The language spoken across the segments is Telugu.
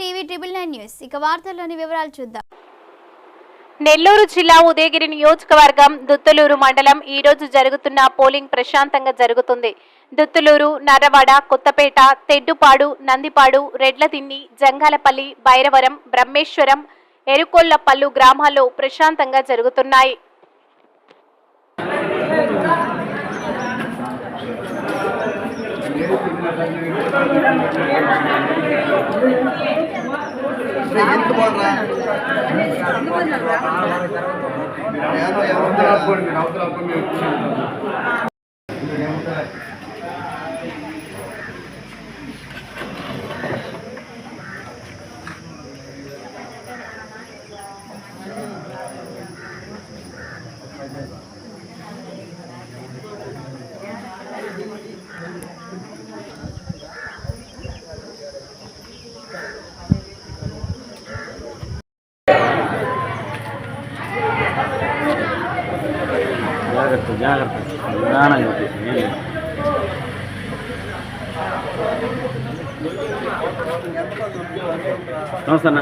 TV 9 news. ఇక వార్తల్లోని వివరాలు చూద్దాం. నెల్లూరు జిల్లా ఉదయగిరి నియోజకవర్గం దుత్తులూరు మండలం ఈ రోజు జరుగుతున్న పోలింగ్ ప్రశాంతంగా జరుగుతుంది. దుత్తులూరు, నర్రవాడ, కొత్తపేట, తెడ్డుపాడు, నందిపాడు, రెడ్లదిన్ని, జంగాలపల్లి, బైరవరం, బ్రహ్మేశ్వరం, ఎరుకొల్లపల్లు గ్రామాల్లో ప్రశాంతంగా జరుగుతున్నాయి. జాగ్రత్త నిదానంగా నమస్తే అన్న.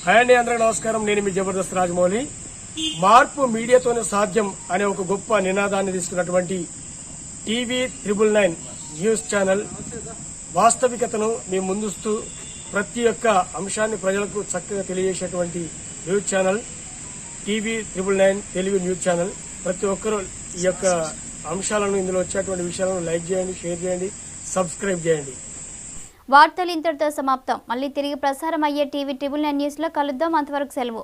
హాయ్ అండి, అందరికీ నమస్కారం. నేను మీ జబర్దస్త్ రాజమౌళి. మార్పు మీడియాతోనే సాధ్యం అనే ఒక గొప్ప నినాదాన్ని తీసుకున్నటువంటి టీవీ 999 న్యూస్ ఛానల్ వాస్తవికతను మీ ముందుస్తూ ప్రతి ఒక్క అంశాన్ని ప్రజలకు చక్కగా తెలియజేసేటువంటి news channel TV 999 Telugu news channel. ప్రతి ఒక్కరూ ఈ యొక్క అంశాలను, ఇందులో వచ్చేటువంటి విషయాలను లైక్ చేయండి, షేర్ చేయండి, సబ్స్క్రైబ్ చేయండి. వార్తలు ఇంతటితో సమాప్తం. మళ్ళీ తిరిగి ప్రసారం అయ్యే టీవీ 999 న్యూస్ లో కలుద్దాం. అంతవరకు సెలవు.